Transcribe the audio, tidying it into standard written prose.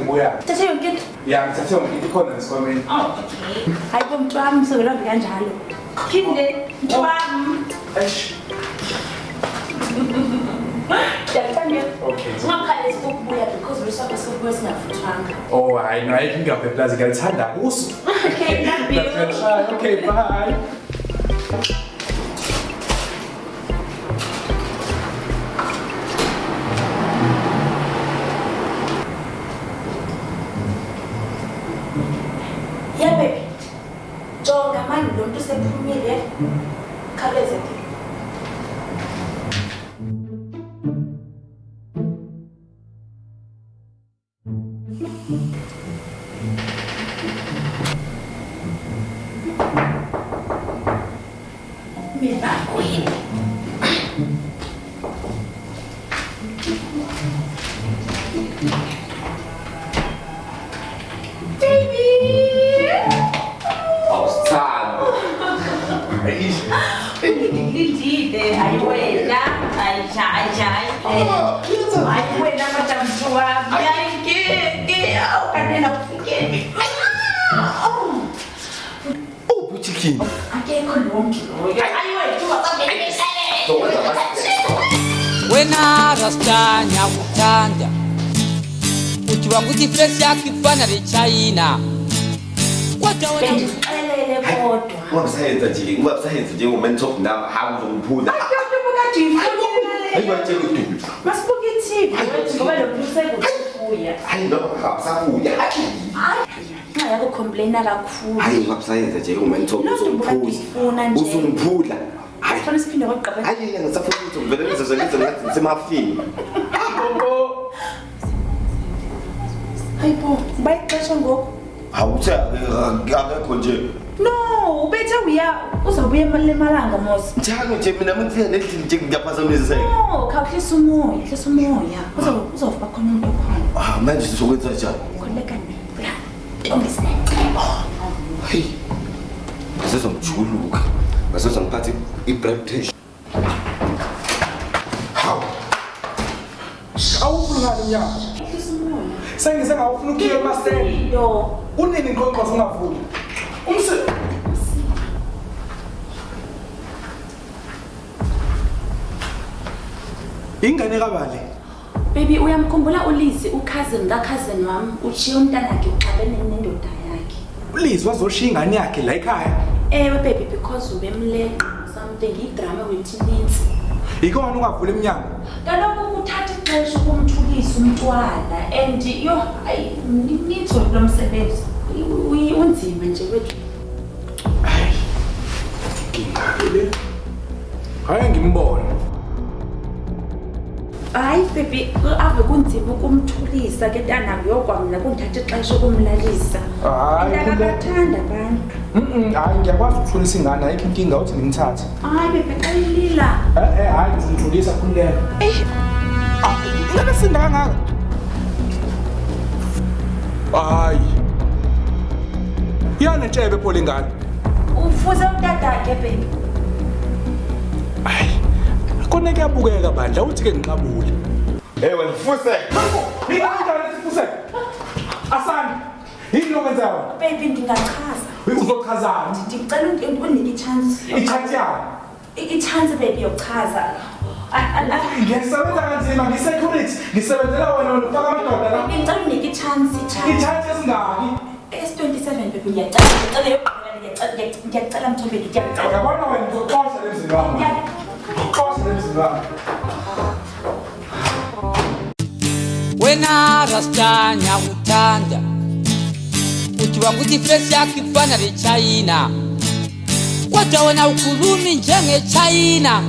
ngibuya. Thathe yonke into. Ya ngithathe yonke into ikhona esikhwameni. Oh, okay. Hayi bo mntwami sokulaphi kanjalo. Phinde mntwami. Eish. Yakuthanda. Okay. Singakhale sikubuya because resort sikubuya singafuthwanga. Oh, hayi no ayikho ingabe plaza ngiyalithanda kuso. Okay, love you. Okay, bye. Yeah, baby. Jonga manje lo muntu sephumile. Khawuleze ke. Mina kwini. Awusithanda. Eish. Ngidide ayiwena ayijayi. Ayiwena madamtu wami. Ayike awukanena ufikeni. Oh, buchikini. Akekho lonke loyo. Ayiwena uwasabekele. Wena rastanya kuthanda uthi wakuthi face yakho ifana leChina kodwa wena Bengixelele kodwa. Ungasayenza nje, ungasayenza nje ngomentop na hangizongiphula. Hayi watshela ududu. Masibuka iTV ngoba lo muntu sekubuya. Hayi no, akusabuya. Nxa yakho complaina kakhulu. Hayi ungasayenza nje ngomentop Ngifuna nje. uzongiphula. Hayi Kufanele siphinde kwaqaba. hayi ngisafuna ukuthi ngivele ngizozwenza ngathi ngisemafini. Hayibo, bayixesha ngoku. Awuthe akekho nje. No, ubethe uzobuya emalanga mos. Njalo nje mina ngifika nendlini nje ngiyaphazamiseka. No, khawuhlisa umoya, hlisa umoya. Uzovuka khona umuntu okhona. Manje sizokwenza njani? Khuleka nina. Ntombisinecebo. Hey. Ngisizongijuluka. Ngisizongiphatha i-blood pressure. Hawu. Awufuna ngalo nyaka. Hlisa umoya. Sengize ngawufuna ukhiya emaseni. Yo. Unini inqoqo singavuli. Ingane kabale. Baby uyamkhumbula uLizzy cousin wami uchiye umntanakhe uxabene nendoda yakhe. Please wazoshiya ingane yakhe la ekhaya. Ewe baby because ubemleqa something idrama wethinitsi. Ikona ungavula eminyango. Kaloku kuthatha ixesha ukumthulisa umntwana and yo nitho lo msebenzi unzima nje wethu. Hayi. Ngingakile. Hayi ngimbona. Hayi baby ave kunzima ukumthulisa ke ntana yokwamna kungithatha ixesha ukumlalisa. Hayi, Ndakabathanda abantu. Hayi ngiyakwazi ukuthulisa ingane ayikho inkinga uthi ngimthathe. Hayi baby xayilila. Hayi ngizomthulisa khululeka. Ngeke sinda kangaka. Hayi. Yana ntshebe phola ingane. Ufuze umntatakhe baby. Hayi. Kone kuyabukeka bandla uthi ke ngiqabule. Wena mfuse. Mina kanjani sifuse? Asani. Yini lokwenzayo? Baby ndingachaza. Uzochazana. Ndicela unike i-chance. I-chance yakho. I-chance baby yokuchaza. Ngiyasebenza kanzima ngi-security. Ngisebenzela wena ufaka amadoda la. Ngicela unike i-chance. I-chance esingaki? S27 baby ngiyacela Mthobeli ngiyacela. Uyabona wena uzoxosha lemzini wami. Uzoxosha lemzini wami. wena rastanya kuthanda uthi wakuthi face yakho ifana leChina kodwa wena ukhulumi njengeChina